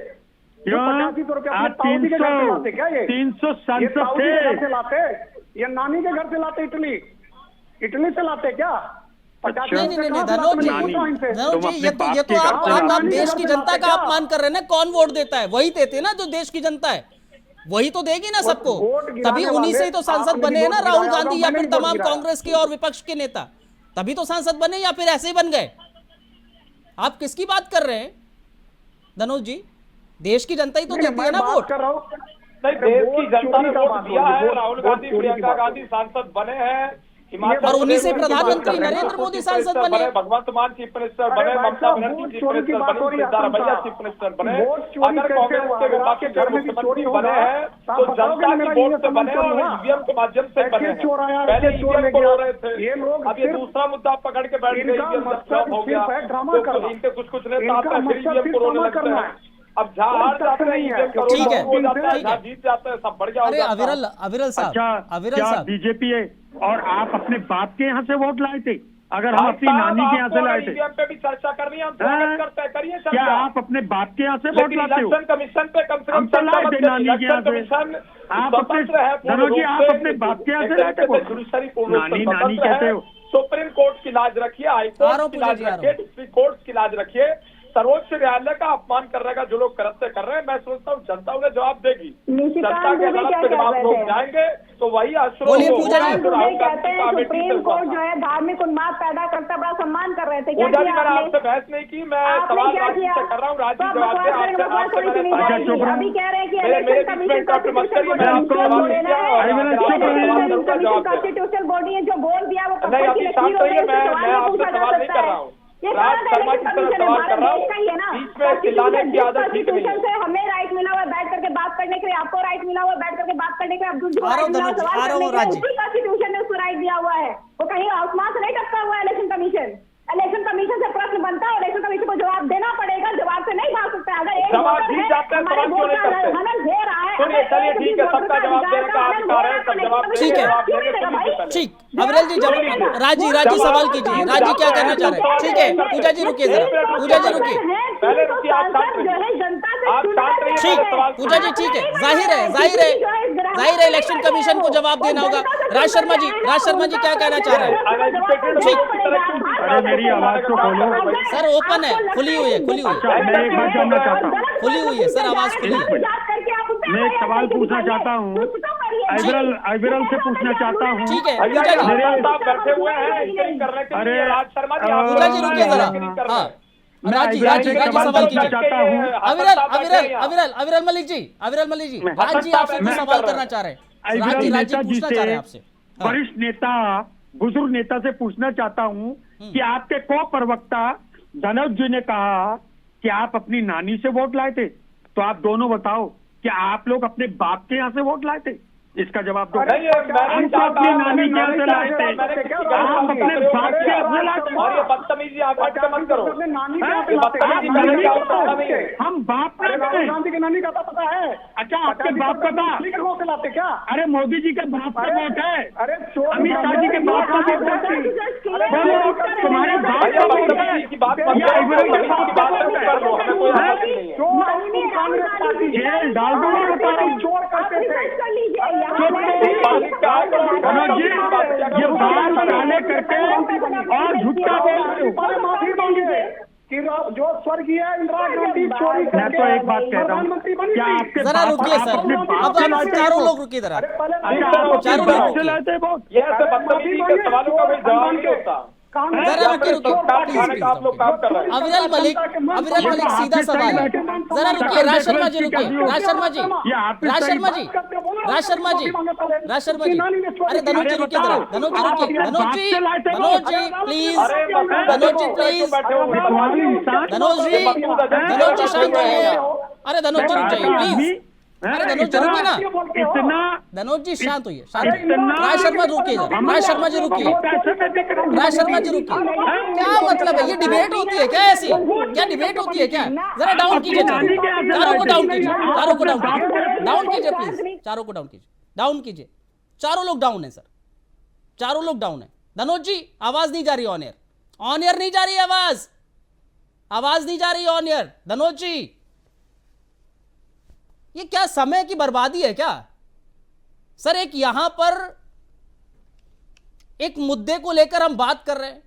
क्यों? 85 रुपए अपने आप ताऊ जी के घर से लाते क्या? ये 300 ये सांसद ताऊ जी के घर थे। से लाते, ये नानी के घर से लाते, इटली से लाते क्या? नहीं धनोज जी, धनोज जी, ये तो आप देश की जनता का अपमान कर रहे हैं ना। कौन वोट देता है? वही देते हैं ना जो देश की जनता है, वही तो देगी ना सबको। तभी उन्हीं से ही तो सांसद बने हैं ना, राहुल गांधी या फिर तमाम कांग्रेस के और विपक्ष के नेता, तभी तो सांसद बने, या फिर ऐसे ही बन गए। आप किसकी बात कर रहे हैं धनोज जी? देश की जनता ही तो देती है ना वोट। नहीं, देश की जनता ने वोट दिया है, राहुल गांधी प्रियंका गांधी सांसद बने हैं, और उन्हीं से प्रधानमंत्री नरेंद्र मोदी सांसद बने, भगवंत मान चीफ मिनिस्टर बने, ममता बनर्जी चीफ मिनिस्टर बनी, सिद्धारमैया चीफ मिनिस्टर बने। अगर कांग्रेस के विपक्ष के मुख्यमंत्री बने हैं तो जनता के वोट से बने और ईवीएम के माध्यम से बने हैं। पहले ईवीएम को रो रहे थे, अब ये दूसरा मुद्दा पकड़ के बैठ गए, ईवीएम जब फ्लॉप हो गया तो इनके कुछ नेता आते हैं फिर ईवीएम को रोने लगते हैं। अब जहाँ हार जाते हैं ईवीएम का रोना हो जाता है, जहाँ जीत जाते हैं सब बढ़िया हो जाता है। अविरल साहब, अविरल साहब, बीजेपी है और आप अपने बाप के यहाँ से वोट लाए थे? अगर हम अपनी नानी के यहाँ से लाए थे पे भी चर्चा करनी है, हम स्वागत करते हैं, करिए चर्चा। क्या आप अपने बाप के यहाँ से वोट लाते हो? इलेक्शन कमीशन पे कम से कम लाए थे नानी के यहाँ से। आप अपने धनोज जी, आप अपने बाप के यहाँ से लाए थे वोट? नानी कहते हो। सुप्रीम कोर्ट की लाज रखिए, हाई कोर्ट की लाज रखिए, डिस्ट्रिक्ट कोर्ट की लाज रखिए, सर्वोच्च न्यायालय का अपमान करने का जो लोग करते कर रहे हैं, मैं सोचता हूँ जनता उन्हें जवाब देगी। जनता के अदालत पे जवाब लोग जाएंगे तो वही अश्रू कहते हैं सुप्रीम कोर्ट जो है धार्मिक उन्माद पैदा करता, बड़ा सम्मान कर रहे थे। पूजा जी, मैंने आपसे बहस नहीं की, मैं सवाल राजी से कर रहा हूँ, राजी जवाब दे। अभी कह रहे हैं कि इलेक्शन कमीशन कॉन्स्टिट्यूशनल बॉडी है, जो बोल दिया वो नहीं, अभी शांत रहिए, मैं आपसे सवाल नहीं कर रहा हूँ, राज शर्मा की तरह सवाल कर रहा हूँ, बीच में चिल्लाने की आदत ठीक नहीं है। हमें राइट मिला हुआ बैठ करके बात करने के लिए, आपको राइट मिला हुआ बैठ करके बात करने के लिए, कॉन्स्टिट्यूशन ने उसको राइट दिया हुआ है, वो कहीं आसमान से नहीं टपका हुआ है। इलेक्शन कमीशन से प्रश्न बनता है, इलेक्शन कमीशन को जवाब देना पड़ेगा, जवाब से नहीं भाग सकता। अगर एक जवाब दी जाते हैं, सवाल क्यों नहीं करते? हनन दे रहा है, सुनिए, चलिए ठीक है, सबका जवाब देने का अधिकार है, सब जवाब ठीक है, ठीक। अविरल जी, जब राजी सवाल कीजिए, राजी क्या कहना चाह रहे हैं? ठीक है, पूजा जी रुकिए जरा, पूजा जी रुकिए, पहले रुकिए, आप शांत रहिए, ठीक, पूजा जी ठीक है, जाहिर है इलेक्शन कमीशन को जवाब देना होगा। राज शर्मा जी क्या कहना चाह रहे हैं? मेरी आवाज तो खोलो सर, ओपन है, खुली हुई है मैं एक बात जानना चाहता हूँ, खुली हुई है सर, आवाज खुली है। मैं एक सवाल पूछना चाहता हूँ, अविरल से पूछना चाहता हूँ। ठीक है, पूजा जी बैठे हुए हैं, अरे राज शर्मा जी, पूजा जी रुकिए जरा, हाँ राजी सवाल कीजिए। चाहता हूँ। अविरल मलिक जी, राजी आपसे कुछ सवाल करना चाह रहे हैं, राजी पूछना चाह रहे हैं आपसे। वरिष्ठ नेता, बुजुर्ग नेता से पूछना चाहता हूँ कि आपके को प्रवक्ता धनोज जी ने कहा कि आप अपनी नानी से वोट लाए थे, तो आप दोनों बताओ कि आप लोग अपने बाप के यहाँ से वोट लाए थे? इसका जवाब दो। हम तो अपनी नानी के यहाँ से लाए थे, आप अपने बाप के यहाँ से लाए थे। और ये बदतमीजी आप मत करो, हम बाप गांधी के नानी का पता है? अच्छा, आपके बाप का था? लाते क्या? अरे मोदी जी के बाप का वोट है, अरे अमित शाह जी के बाप का वोट है, बोलो तुम्हारे बाप का वोट है, जेल डाल दो, चोर करते थे। ये बात काले करके और झूठा बोल, माफी मांगे कि जो स्वर्गीय इंदिरा गांधी चोरी मैं तो एक बात कह रहा हूँ, क्या आपके जरा रुकिए सर, अब चारों लोग रुकिए जरा, चारों लोग से लाते बहुत, ये ऐसे बदतमीजी के सवालों का कोई जवाब नहीं होता। जरा रुकिए, अविरल मलिक सीधा सवाल है, जरा रुकिए, राज शर्मा जी रुकिए, राज शर्मा जी, अरे धनोज जी रुकिए जरा, धनोज जी प्लीज, धनोज जी शांत होइए, अरे धनोज जी रुक जाइए प्लीज, अरे धनोज जी रुकिए ना, इतना धनोज जी शांत होइए, राज शर्मा रुकिए, राज शर्मा जी रुकिए, क्या मतलब है? ये डिबेट होती है क्या? ऐसी क्या डिबेट होती है क्या? जरा डाउन कीजिए, चारों को डाउन कीजिए, डाउन कीजिए प्लीज, चारों को डाउन कीजिए, चारों लोग डाउन है सर, चारों लोग डाउन है। धनोज जी आवाज नहीं जा रही ऑन एयर नहीं जा रही आवाज नहीं जा रही ऑन एयर, धनोज जी ये क्या समय की बर्बादी है क्या सर? एक यहां पर एक मुद्दे को लेकर हम बात कर रहे हैं,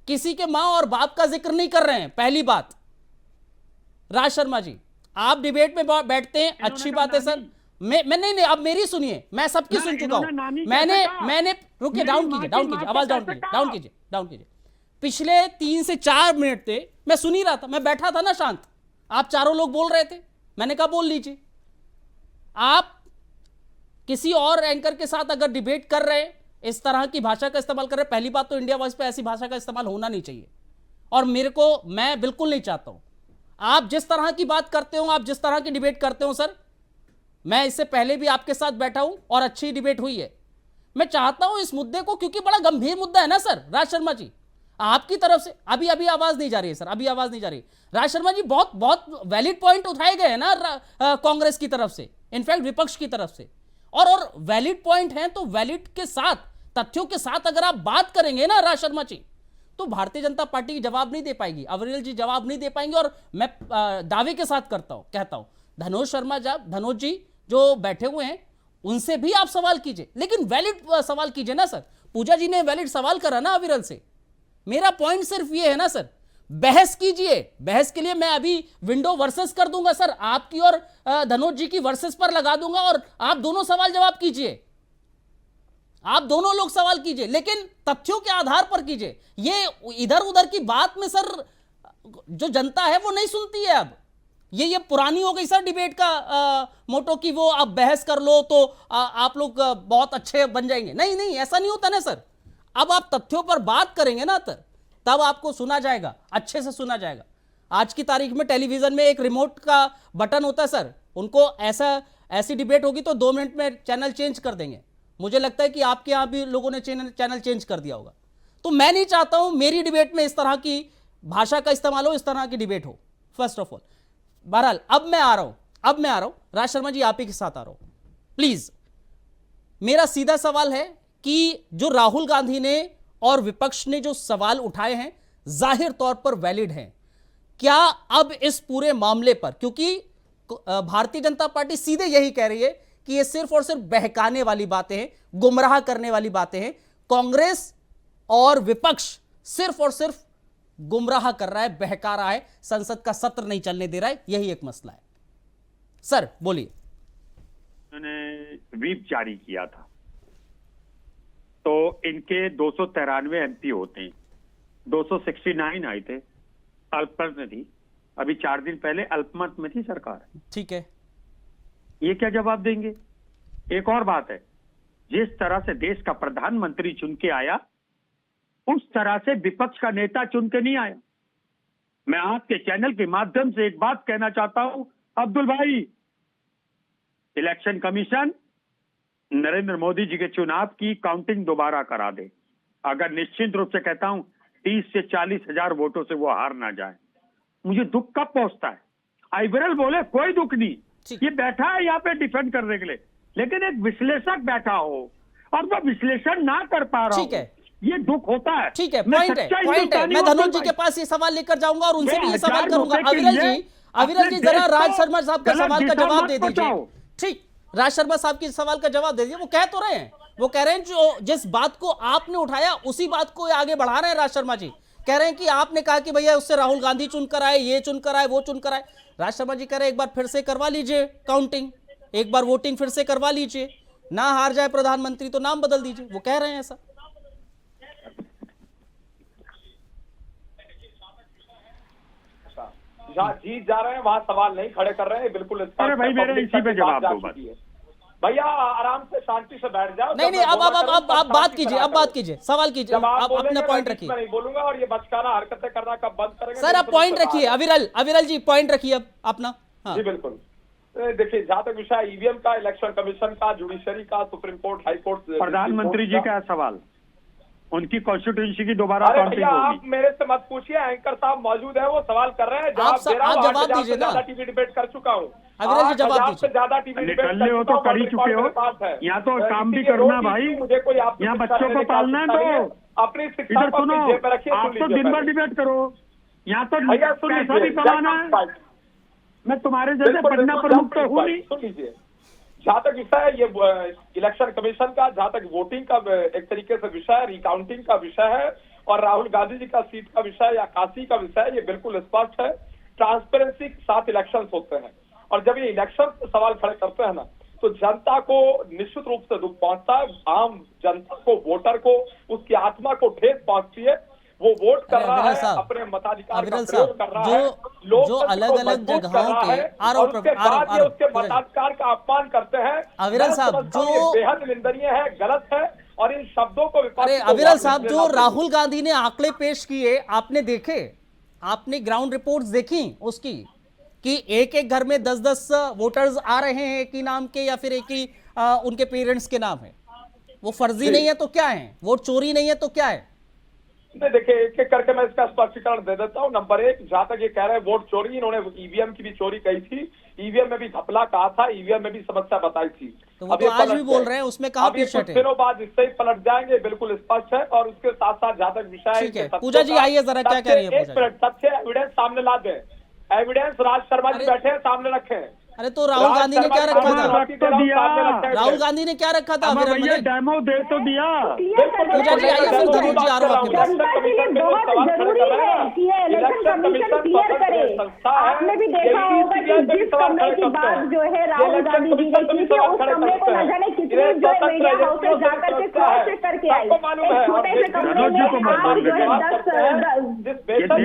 किसी के मां और बाप का जिक्र नहीं कर रहे हैं। पहली बात, राज शर्मा जी आप डिबेट में बैठते हैं, अच्छी बात है सर। मैं नहीं, अब मेरी सुनिए, मैं सबकी सुन चुका हूं। मैंने रुकिए, डाउन कीजिए, आवाज डाउन कीजिए। पिछले 3 से 4 मिनट थे, मैं सुन ही रहा था, मैं बैठा था ना शांत, आप चारों लोग बोल रहे थे, मैंने कहा बोल लीजिए। आप किसी और एंकर के साथ अगर डिबेट कर रहे हैं, इस तरह की भाषा का इस्तेमाल कर रहे हैं, पहली बात तो इंडिया वॉइस पे ऐसी भाषा का इस्तेमाल होना नहीं चाहिए, और मैं बिल्कुल नहीं चाहता हूं। आप जिस तरह की बात करते हो, आप जिस तरह की डिबेट करते हो सर, मैं इससे पहले भी आपके साथ बैठा हूं और अच्छी डिबेट हुई है। मैं चाहता हूं इस मुद्दे को, क्योंकि बड़ा गंभीर मुद्दा है ना सर। राज शर्मा जी आपकी तरफ से अभी आवाज नहीं जा रही है सर, अभी आवाज नहीं जा रही। राज शर्मा जी बहुत वैलिड पॉइंट उठाए गए हैं ना कांग्रेस की तरफ से, इनफैक्ट विपक्ष की तरफ से, और वैलिड पॉइंट हैं, तो वैलिड के साथ, तथ्यों के साथ अगर आप बात करेंगे ना राज शर्मा जी, तो भारतीय जनता पार्टी जवाब नहीं दे पाएगी, अविरल जी जवाब नहीं दे पाएंगे। और मैं दावे के साथ कहता हूं धनोज जी जो बैठे हुए हैं उनसे भी आप सवाल कीजिए, लेकिन वैलिड सवाल कीजिए ना सर। पूजा जी ने वैलिड सवाल करा ना अविरल से। मेरा पॉइंट सिर्फ ये है ना सर, बहस कीजिए। बहस के लिए मैं अभी विंडो वर्सेस कर दूंगा सर, आपकी और धनोज जी की वर्सेस पर लगा दूंगा, और आप दोनों सवाल जवाब कीजिए, आप दोनों लोग सवाल कीजिए, लेकिन तथ्यों के आधार पर कीजिए। ये इधर उधर की बात में सर जो जनता है वो नहीं सुनती है। अब ये पुरानी हो गई सर डिबेट का मोटो कि वो आप बहस कर लो तो आप लोग बहुत अच्छे बन जाएंगे। नहीं, ऐसा नहीं होता ना सर। अब आप तथ्यों पर बात करेंगे ना तब आपको सुना जाएगा, अच्छे से सुना जाएगा। आज की तारीख में टेलीविजन में एक रिमोट का बटन होता है सर, उनको ऐसी डिबेट होगी तो 2 मिनट में चैनल चेंज कर देंगे। मुझे लगता है कि आपके यहां भी लोगों ने चैनल चेंज कर दिया होगा। तो मैं नहीं चाहता हूं मेरी डिबेट में इस तरह की भाषा का इस्तेमाल हो, इस तरह की डिबेट हो, फर्स्ट ऑफ ऑल। बहरहाल अब मैं आ रहा हूं राज शर्मा जी, आप ही के साथ आ रहा हूं। प्लीज मेरा सीधा सवाल है कि जो राहुल गांधी ने और विपक्ष ने जो सवाल उठाए हैं जाहिर तौर पर वैलिड हैं, क्या अब इस पूरे मामले पर, क्योंकि भारतीय जनता पार्टी सीधे यही कह रही है कि ये सिर्फ और सिर्फ बहकाने वाली बातें हैं, गुमराह करने वाली बातें हैं, कांग्रेस और विपक्ष सिर्फ और सिर्फ गुमराह कर रहा है, बहका रहा है, संसद का सत्र नहीं चलने दे रहा है, यही एक मसला है। सर बोलिए। उन्होंने व्हीप जारी किया था, तो इनके 293 एमपी होते हैं, 269 आए थे, अल्पमत में थी, अभी 4 दिन पहले अल्पमत में थी सरकार। ठीक है, ये क्या जवाब देंगे? एक और बात है, जिस तरह से देश का प्रधानमंत्री चुन के आया, उस तरह से विपक्ष का नेता चुन के नहीं आया। मैं आपके चैनल के माध्यम से एक बात कहना चाहता हूं, अब्दुल भाई, इलेक्शन कमीशन नरेंद्र मोदी जी के चुनाव की काउंटिंग दोबारा करा दे। अगर निश्चित रूप से कहता हूं 30 से 40 हजार वोटों से वो हार ना जाए, मुझे दुख कब पहुंचता है। आइबरल बोले कोई दुख नहीं, ये बैठा है यहाँ पे डिफेंड करने के लिए, लेकिन एक विश्लेषक बैठा हो और वो विश्लेषण ना कर पा रहा हो, ये दुख होता है। ठीक है, पॉइंट है। मैं धनोज जी के पास ये सवाल लेकर जाऊंगा और उनसे भी ये सवाल करूंगा। अविरल जी जरा राज शर्मा साहब का सवाल का जवाब दे दीजिए। ठीक, राज शर्मा साहब के सवाल का जवाब दे दीजिए। वो कह तो रहे हैं, वो कह रहे हैं जो जिस बात को आपने उठाया उसी बात को आगे बढ़ा रहे हैं। राज शर्मा जी कह रहे हैं कि आपने कहा कि भैया उससे राहुल गांधी चुनकर आए, ये चुनकर आए, वो चुनकर आए। राज शर्मा जी कह रहे हैं एक बार फिर से करवा लीजिए काउंटिंग, एक बार वोटिंग फिर से करवा लीजिए, ना हार जाए प्रधानमंत्री तो नाम बदल दीजिए। वो कह रहे हैं ऐसा। जहाँ जीत जा रहे हैं वहाँ सवाल नहीं खड़े कर रहे हैं, बिल्कुल। अरे भाई मेरे इसी पे जवाब दो बस। भैया आराम से शांति से बैठ जाओ। नहीं, अब बात कीजिए, अब बात कीजिए, सवाल कीजिए, आप अपना पॉइंट रखिए। मैं नहीं बोलूंगा, और ये बचकाना हरकतें करना कब बंद करेंगे सर? आप पॉइंट रखिए, अविरल जी पॉइंट रखिए अब अपना। जी बिल्कुल। देखिए, जहाँ तक विषय ईवीएम का, इलेक्शन कमीशन का, जुडिशरी का, सुप्रीम कोर्ट, हाई कोर्ट, प्रधानमंत्री जी का सवाल, उनकी कॉन्स्टिट्यूंसी की दोबारा काउंटिंग होगी। आप मेरे से मत पूछिए, एंकर साहब मौजूद है, वो सवाल कर रहे हैं, जवाब दे रहा हूं। जवाब दीजिए ना। ज्यादा टीवी डिबेट कर चुका हूँ, अविरल जी जवाब दीजिए। ज्यादा टीवी डिबेट निकल हो तो कर ही चुके हो, यहाँ तो काम भी करना भाई, मुझे कोई यहाँ बच्चों को पालना है, तो अपनी शिक्षा इधर सुनो, आप तो दिन भर डिबेट करो, यहाँ तो भी करवाना है। मैं तुम्हारे जैसे पटना प्रमुख तो हूँ नहीं। सुन लीजिए, जहाँ तक विषय है ये इलेक्शन कमीशन का, जहाँ तक वोटिंग का एक तरीके से विषय है, रिकाउंटिंग का विषय है और राहुल गांधी जी का सीट का विषय या काशी का विषय है, ये बिल्कुल स्पष्ट है। ट्रांसपेरेंसी के साथ इलेक्शन होते हैं और जब ये इलेक्शन सवाल खड़े करते हैं ना, तो जनता को निश्चित रूप से दुख पहुंचता है। आम जनता को, वोटर को, उसकी आत्मा को ठेस पहुंचती है। वो वोट कर रहा है, अपने मताधिकार का प्रयोग कर रहा है, जो अलग अलग जगहों के आरोप उसके मताधिकार का अपमान करते हैं। अविरल साहब, जो बेहद निंदनीय है, गलत है और इन शब्दों को अरे अविरल साहब, जो राहुल गांधी ने आंकड़े पेश किए आपने देखे, आपने ग्राउंड रिपोर्ट्स देखी उसकी कि एक एक घर में 10-10 वोटर्स आ रहे हैं एक ही नाम के या फिर एक ही उनके पेरेंट्स के नाम है। वो फर्जी नहीं है तो क्या है, वोट चोरी नहीं है तो क्या है? देखिए, एक एक करके मैं इसका स्पष्टीकरण दे देता हूँ। नंबर एक, जहां तक ये कह रहे हैं वोट चोरी, इन्होंने ईवीएम की भी चोरी कही थी, ईवीएम में भी घपला कहा था, ईवीएम में भी समस्या बताई थी। तो वो तो आज भी बोल रहे हैं, उसमें कहाँ पीछे है? दिनों बाद इससे ही पलट जाएंगे, बिल्कुल स्पष्ट है। और उसके साथ साथ जहां तक विषय है, पूजा जी आइए जरा, क्या कह रही है? एक मिनट, तथ्य एविडेंस सामने ला दे। एविडेंस राज शर्मा जी बैठे हैं, सामने रखे। अरे तो राहुल गांधी ने क्या रखा था? राहुल गांधी ने क्या रखा था? डेमो दे तो दिया। पूजा जी आइए, फिर धनुष जी आ रहा हूं आपके पास। बहुत जरूरी है कि ये इलेक्शन कमीशन क्लियर करे। आपने भी देखा होगा कि जिस कमरे की बात जो है राहुल गांधी जी ने की थी, उस कमरे को न जाने कितनी जो मीडिया हाउस में जाकर के क्रॉस चेक करके आई। एक छोटे से कमरे में आप जो है 10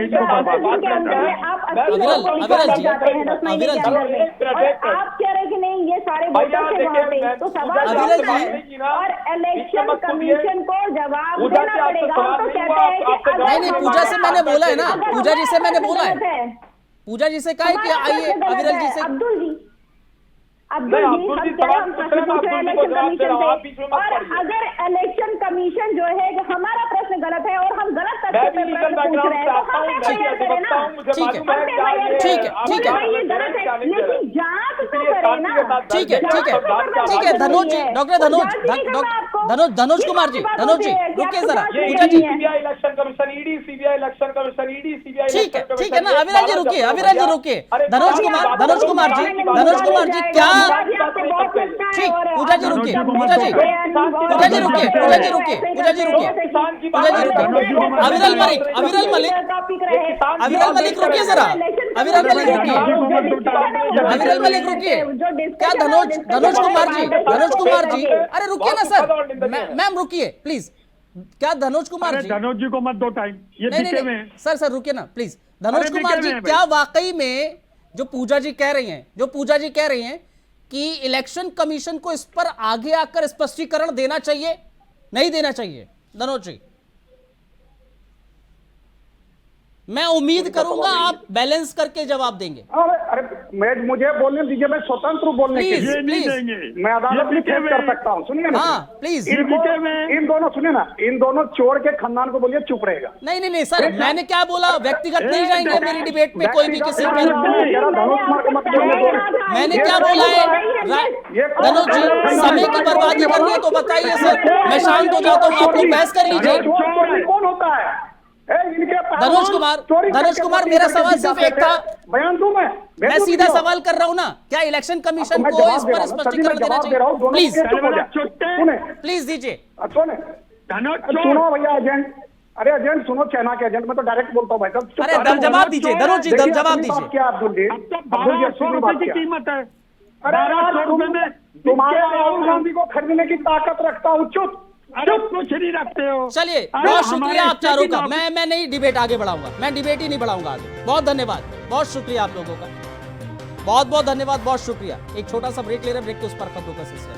के अंदर में आप 80 जाते हैं 10 महीने के अंदर में। आप कह रहे कि नहीं ये सारे वोटर से वहां पे, तो सवाल और इलेक्शन कमीशन को जवाब देना पड़ेगा। हम तो कहते हैं कि नहीं, पूजा से मैंने बोला है ना, पूजा जी से मैंने बोला है, पूजा जी से कहा है कि आइए अविरल जी से। अब्दुल जी हम प्रश्न पूछ रहे हैं इलेक्शन कमीशन से, और अगर इलेक्शन कमीशन जो है हमारा प्रश्न गलत है और हम गलत तथ्य पे प्रश्न पूछ रहे हैं तो हम क्लियर करें ना। ठीक है, ये गलत है, लेकिन जांच तो करें ना। ठीक है धनुष जी, डॉक्टर धनुष कुमार जी, रुकिए जरा। Puja ji election commission, ED, CBI election commission, ED, CBI. ठीक है ना, अविरल जी रुकिए, धनुष कुमार जी क्या? ठीक, पूजा जी रुकिए, पूजा जी रुकिए, अविरल मलिक रुकिए जरा, अविरल मलिक रुकिए। क्या धनुष कुमार जी, अरे रुकिए ना सर, मैम रुकिए प्लीज। क्या धनुष कुमार जी? धनुष जी को मत दो टाइम, ये पीछे में। सर रुकिए ना प्लीज। धनुष कुमार जी, क्या वाकई में जो पूजा जी कह रही हैं कि इलेक्शन कमीशन को इस पर आगे आकर स्पष्टीकरण देना चाहिए, नहीं देना चाहिए? धनुष जी, मैं उम्मीद करूंगा आप बैलेंस करके जवाब देंगे। अरे मुझे बोलने दीजिए, मैं स्वतंत्र हूँ बोलने के लिए। प्लीज मैं अदालत में फेस कर सकता हूँ, सुनिए ना। हाँ प्लीज। इन दोनों, सुनिए ना, इन दोनों चोर के खानदान को बोलिए चुप रहेगा। नहीं सर, मैंने क्या बोला? व्यक्तिगत नहीं जाएंगे मेरी डिबेट में कोई भी किसी पर। मैंने क्या बोला है? धनुष जी, समय की बर्बादी करनी है तो बताइए सर, मैं शांत हो जाता हूँ, आप लोग बहस कर लीजिए। कौन होता है? धनुष कुमार, मेरा सवाल सिर्फ एक था, बयान दूं मैं सीधा सवाल कर रहा हूं ना, क्या इलेक्शन कमीशन को इस पर स्पष्टीकरण देना चाहिए? प्लीज दीजिए। सुनो भैया एजेंट, अरे एजेंट सुनो, चाइना के एजेंट, मैं तो डायरेक्ट बोलता हूँ भाई साहब। अरे जवाब दीजिए धनुष जी, जवाब दीजिए। क्या अब्दुल जी, की कीमत है, तुम्हारे राहुल गांधी को खरीदने की ताकत रखता हूँ। चुप, कुछ नहीं रखते हो। चलिए, बहुत शुक्रिया आप चारों का। मैं नहीं डिबेट आगे बढ़ाऊंगा, मैं डिबेट ही नहीं बढ़ाऊंगा आगे। बहुत धन्यवाद, बहुत शुक्रिया आप लोगों का, बहुत धन्यवाद, बहुत शुक्रिया। एक छोटा सा ब्रेक ले रहे हैं, ब्रेक के उस पर खबरों का सिलसिला।